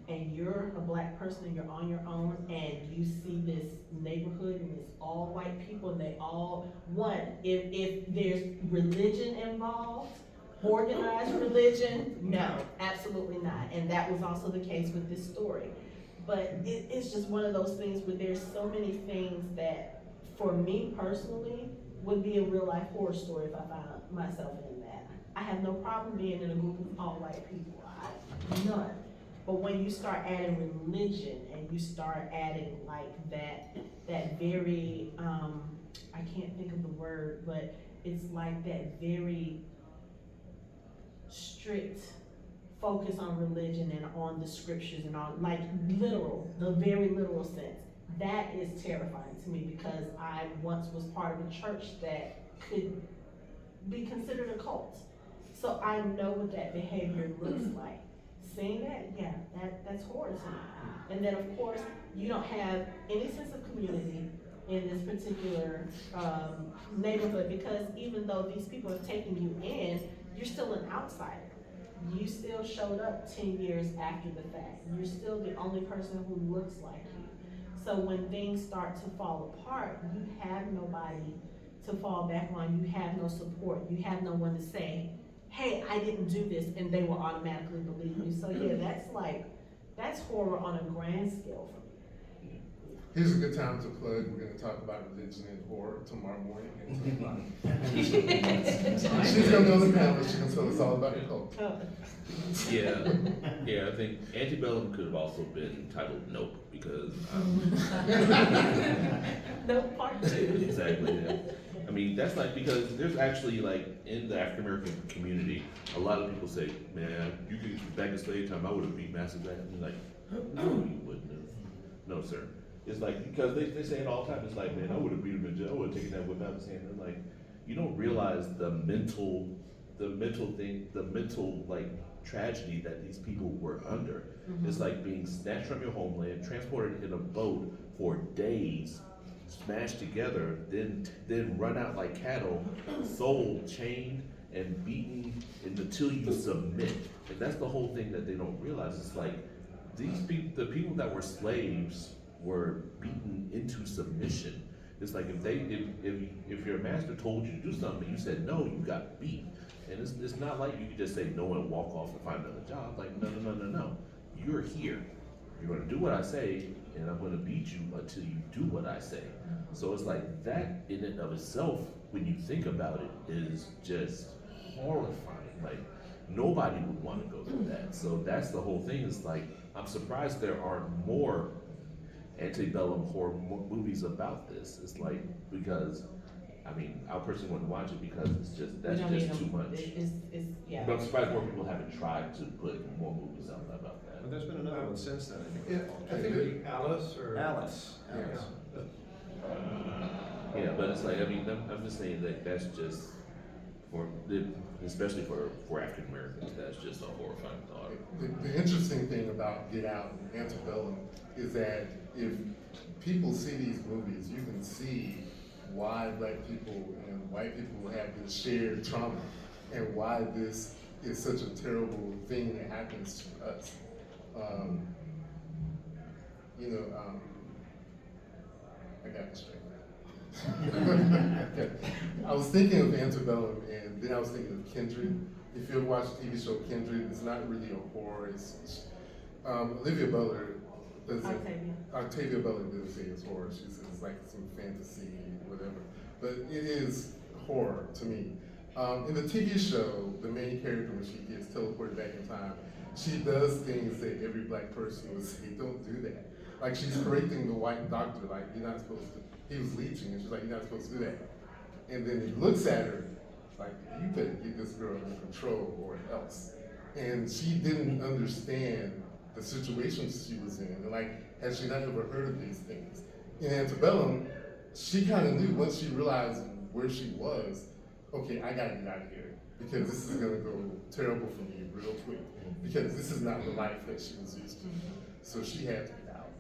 and you're a black person and you're on your own and you see this neighborhood and it's all white people and they all, if there's religion involved, organized religion, no, absolutely not. And that was also the case with this story. But it's just one of those things where there's so many things that, for me personally, would be a real life horror story if I found myself in that. I have no problem being in a group of all white people, none. But when you start adding religion and you start adding like that very, I can't think of the word, but it's like that very strict focus on religion and on the scriptures and on like the very literal sense. That is terrifying to me because I once was part of a church that could be considered a cult. So I know what that behavior looks like. Seeing that, yeah, that's horror to me. And then of course, you don't have any sense of community in this particular neighborhood because even though these people have taken you in, you're still an outsider. You still showed up 10 years after the fact. You're still the only person who looks like you. So when things start to fall apart, you have nobody to fall back on. You have no support. You have no one to say, hey, I didn't do this, and they will automatically believe you. So yeah, that's horror on a grand scale for me. Here's a good time to plug. We're gonna talk about religion and horror tomorrow morning at 10 o'clock. She's gonna be on the panel. She's gonna tell us all about the cult. Yeah, I think Antebellum could have also been titled Nope, because, Nope, part 2. exactly, yeah. I mean, that's like, because there's actually like, in the African American community, a lot of people say, man, you could, back in slave time, I would have beat Master Jack. And you're like, no, you wouldn't have. No, sir. It's like, because they say it all the time, it's like, man, I would have beat him in jail, I would have taken that whip out of his hand. And like, you don't realize the mental thing, the mental like tragedy that these people were under. Mm-hmm. It's like being snatched from your homeland, transported in a boat for days, smashed together, then run out like cattle, sold, chained, and beaten until you submit. And that's the whole thing that they don't realize. It's like these people, the people that were slaves, were beaten into submission. It's like if your master told you to do something and you said no, you got beat. And it's not like you could just say no and walk off and find another job. Like no. You're here. You're gonna do what I say, and I'm gonna beat you until you do what I say. So it's like that in and of itself, when you think about it, is just horrifying. Like nobody would want to go through that. So that's the whole thing. Is like I'm surprised there aren't more antebellum horror movies about this. It's like, because I mean, I personally want to watch it because that's just too much. Yeah. But I'm surprised more people haven't tried to put more movies out about that. But there's been another one since then, I think. Yeah, I think it'd be Alice or. Alice. Yeah, but it's like, I mean, I'm just saying that that's just especially for African Americans, that's just a horrifying thought. The interesting thing about Get Out and Antebellum is that if people see these movies, you can see why black people and white people have this shared trauma and why this is such a terrible thing that happens to us. I got this straight. I was thinking of Antebellum, and then I was thinking of Kindred. If you ever watch the TV show Kindred, it's not really a horror. It's Olivia Butler does it. Octavia Butler does it as horror. She says it's like some fantasy, whatever. But it is horror to me. In the TV show, the main character, when she gets teleported back in time, she does things that every black person would say, don't do that. Like she's correcting the white doctor, like you're not supposed to. He was leeching, and she's like, you're not supposed to do that. And then he looks at her, like, you better get this girl under control or else. And she didn't understand the situation she was in. And like, had she not ever heard of these things? In Antebellum, she kind of knew once she realized where she was, okay, I gotta get out of here because this is gonna go terrible for me real quick because this is not the life that she was used to. So she had to get out.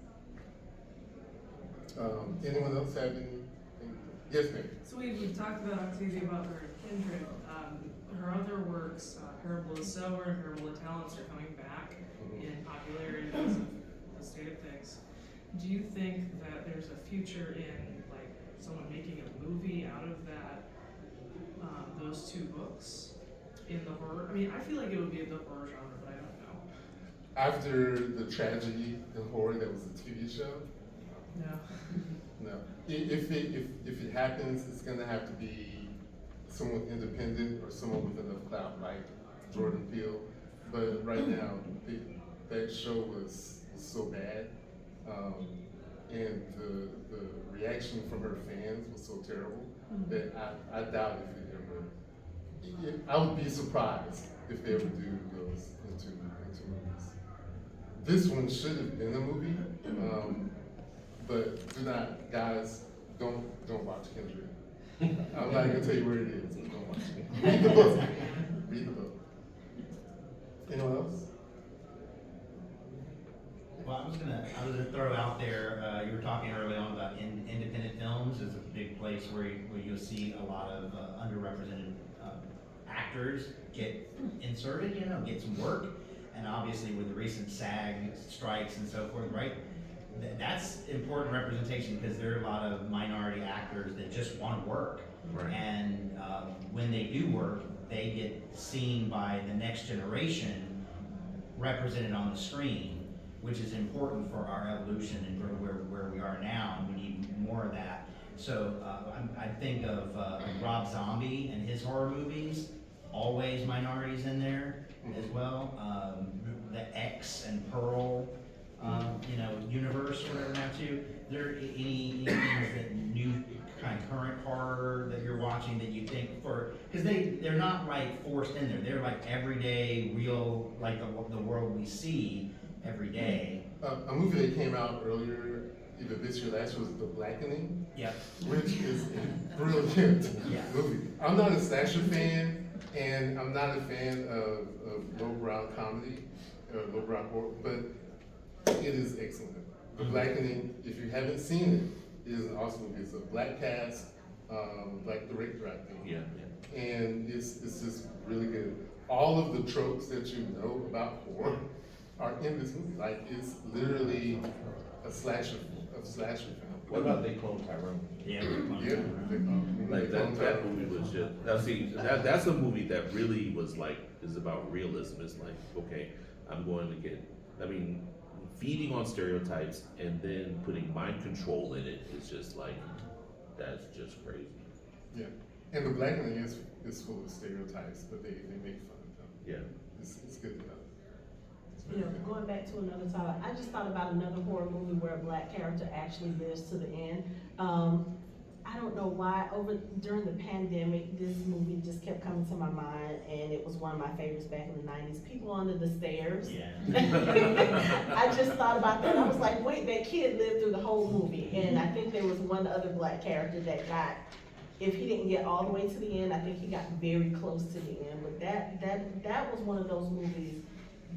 Anyone else have anything? Yes, ma'am. So we've talked about Octavia Butler and Kindred. Her other work books, Parable of Sower and Parable of Talents are coming back in popularity because of the state of things. Do you think that there's a future in like someone making a movie out of that, those two books in the horror? I mean, I feel like it would be the horror genre, but I don't know. After the tragedy in horror that was a TV show, No. no. If it happens, it's gonna have to be someone independent or someone with enough clout like Jordan Peele. But right now, that show was so bad, and the reaction from her fans was so terrible that I doubt if it ever. I would be surprised if they ever do those into movies. This one should have been a movie, but do not, guys, don't watch Kendrick. I'm not gonna tell you where it is, but don't watch it. Read the book. Read the book. Anyone else? Well, I was gonna throw out there, you were talking early on about independent films is a big place where you'll see a lot of underrepresented actors get inserted, get some work. And obviously with the recent SAG strikes and so forth, right? That's important representation because there are a lot of minority actors that just want to work. Right. And when they do work, they get seen by the next generation represented on the screen, which is important for our evolution and for where we are now, and we need more of that. So I think of Rob Zombie and his horror movies, always minorities in there as well. The X and Pearl, universe or whatever now too. There any things that new kind of current horror that you're watching that you think because they're not like forced in there. They're like everyday, real, like the world we see every day. A movie that came out earlier, either this year or last year, was The Blackening. Yeah. Which is a brilliant movie. I'm not a slasher fan, and I'm not a fan of lowbrow comedy, or lowbrow horror, but it is excellent. The Blackening, if you haven't seen it, is an awesome movie. It's a black cast, black director, I think. Yeah. And it's just really good. All of the tropes that you know about horror are in this movie. Like, it's literally a slasher film. What about They Clone Tyrone? Yeah. Yeah. Like that movie was just, now see, that's a movie that really was like, is about realism. It's like, okay, I'm going to get, feeding on stereotypes and then putting mind control in it is just like, that's just crazy. Yeah. And The Blackening is full of stereotypes, but they make fun of them. Yeah. It's good enough. Going back to another topic, I just thought about another horror movie where a black character actually lives to the end. I don't know why, during the pandemic, this movie just kept coming to my mind, and it was one of my favorites back in the 90s, People Under the Stairs. Yeah. I just thought about that. I was like, wait, that kid lived through the whole movie. And I think there was one other black character that got, if he didn't get all the way to the end, I think he got very close to the end. But that was one of those movies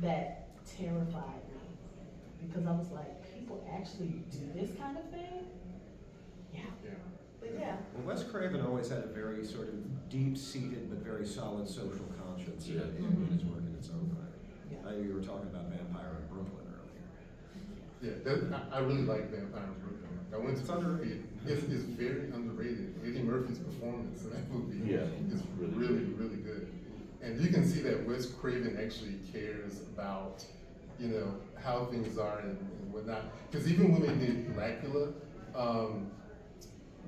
that terrified me, because I was like, people actually do this kind of thing? Yeah. But yeah. Well, Wes Craven always had a very sort of deep-seated but very solid social conscience Yeah. in his work in its own right. Yeah. You were talking about Vampire in Brooklyn earlier. Yeah, I really like Vampire in Brooklyn. I went to It's underrated. It's very underrated. Eddie Murphy's performance in that movie is really good. And you can see that Wes Craven actually cares about, how things are and whatnot. Because even when they did Blackula,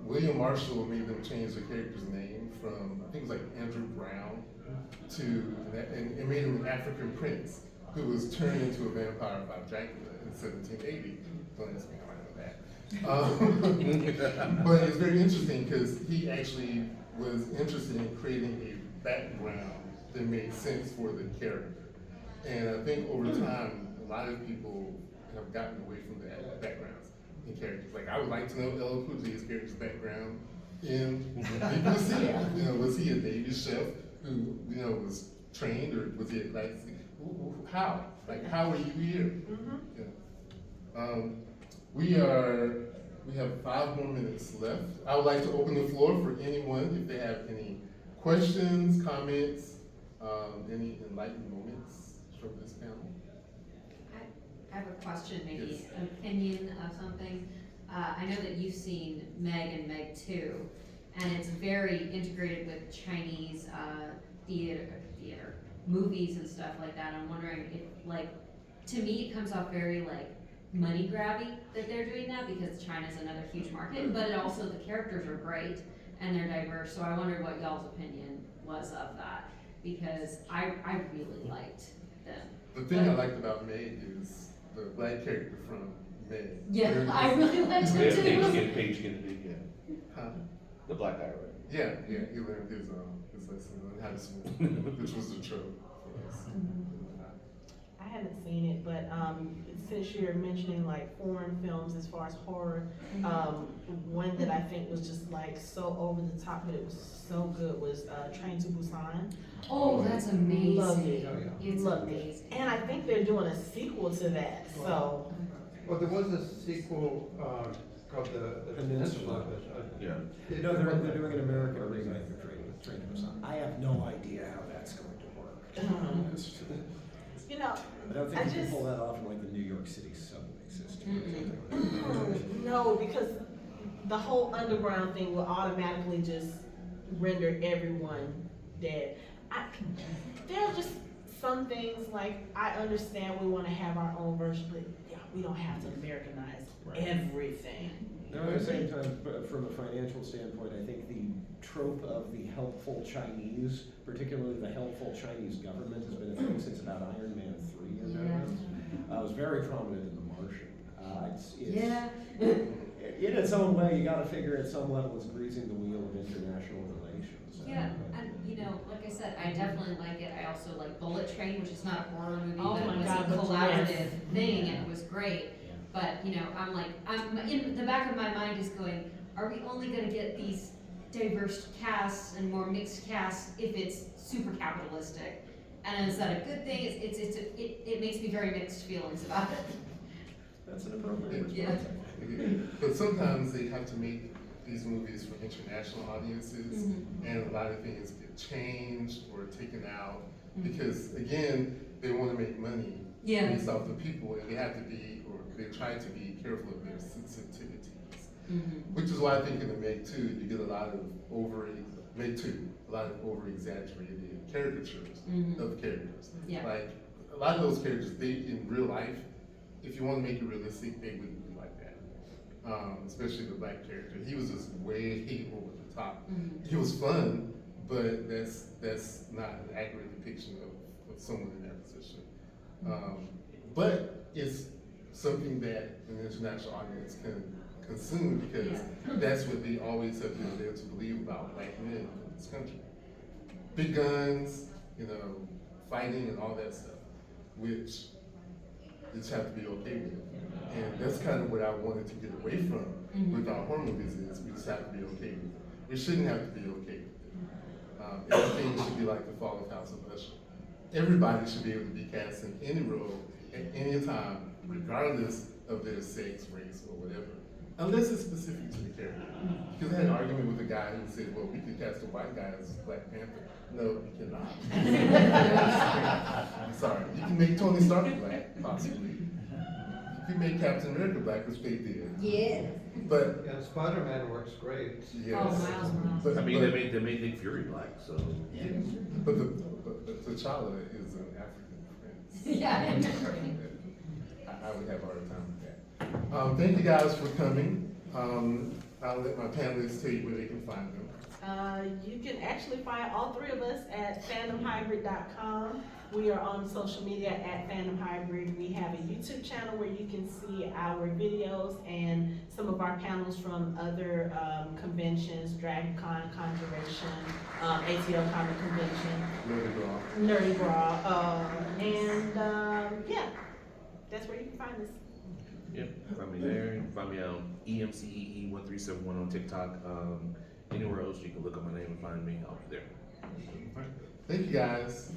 William Marshall made them change the character's name from, I think it was like Andrew Brown, and made him an African prince who was turned into a vampire by Dracula in 1780. Don't ask me how I know that. But it's very interesting because he actually was interested in creating a background that made sense for the character. And I think over time, a lot of people have gotten away from the backgrounds in characters. Like, I would like to know Ella Pooji's character's background in Big C. Was he a Navy chef who, was trained, or was he a class? How? Like, how are you here? We have 5 more minutes left. I would like to open the floor for anyone if they have any questions, comments, Any enlightening moments from this panel? I have a question, maybe Yes. an opinion of something. I know that you've seen Meg and Meg 2, and it's very integrated with Chinese theater, movies and stuff like that. I'm wondering if, like, to me, it comes off very, like, money grabby that they're doing that because China's another huge market, but it also, the characters are great and they're diverse, so I wondered what y'all's opinion was of that, because I really liked them. The thing I liked about Meg is the black character from Meg. Yeah, I really liked Yeah, him too. Page Kennedy, yeah. Huh? The black guy, right? Yeah, he learned his lesson on how to swim, which was the trope for us. I haven't seen it, but since you're mentioning like foreign films as far as horror, one that I think was just like so over the top, but it was so good was Train to Busan. Oh, that's amazing. Loved it. Oh, yeah. It's Loved it. amazing. And I think they're doing a sequel to that, so. Well, there was a sequel, called the Peninsula, but, Yeah. No, they're doing an American remake of Train to Busan. I have no idea how that's going to work. You know, I don't I think you can just- pull that off in like the New York City subway system or something like that. no, because the whole underground thing will automatically just render everyone dead. There are just some things, like, I understand we wanna have our own version, but yeah, we don't have to Americanize everything. No, at the same time, but from a financial standpoint, I think the trope of the helpful Chinese, particularly the helpful Chinese government, has been a thing since about Iron Man 3 or thereabouts. It was very prominent in The Martian. It's Yeah. in its own way, you gotta figure at some level it's greasing the wheel of international relations. Yeah, and you know, like I said, I definitely like it. I also like Bullet Train, which is not a horror movie, Oh but my it was God, a but collaborative yes. thing, and it was great. But you know, I'm in the back of my mind is going, are we only gonna get these diverse casts and more mixed casts if it's super capitalistic? And is that a good thing? It makes me very mixed feelings about it. That's an appropriate Yeah. response. But sometimes they have to make these movies for international audiences, and a lot of things get changed or taken out because, again, they want to make money Yeah. based off the people, and they have to be, or they try to be careful of their sensitivities. Which is why I think in the Meg 2, you get a lot of over-exaggerated caricatures of characters. Yeah. Like, a lot of those characters, they, in real life, if you want to make it realistic, they wouldn't be like that. Especially the black character. He was just way over the top. He was fun, but that's not an accurate depiction of someone in that position. But it's something that an international audience can consume because that's what they always have been led to believe about black men in this country. Big guns, you know, fighting and all that stuff, which you just have to be okay with. And that's kind of what I wanted to get away from with our horror movies is we just have to be okay with it. We shouldn't have to be okay with it. Everything should be like the Fall of House of Usher. Everybody should be able to be cast in any role at any time, regardless of their sex, race, or whatever. Unless it's specific to the character. Because I had an argument with a guy who said, well, we could cast a white guy as Black Panther. No, you cannot. I'm sorry. You can make Tony Stark black, possibly. You can make Captain America black, which they did. Yeah. But, and Spider-Man works great. yes. Oh, Miles Morales. But, I mean, but, they made Nick Fury black, so. but T'Challa is an African prince. Yeah. I would have a hard time with that. Thank you guys for coming. I'll let my panelists tell you where they can find them. You can actually find all three of us at fandomhybrid.com. We are on social media at Fandom Hybrid. We have a YouTube channel where you can see our videos and some of our panels from other conventions, DragonCon, Conjuration, ATL Comic Convention, Nerdy Brawl, and yeah, that's where you can find us. Yep, find me there. You can find me on EMCEE1371 on TikTok. Anywhere else you can look up my name and find me, I'll be there. Thank you guys.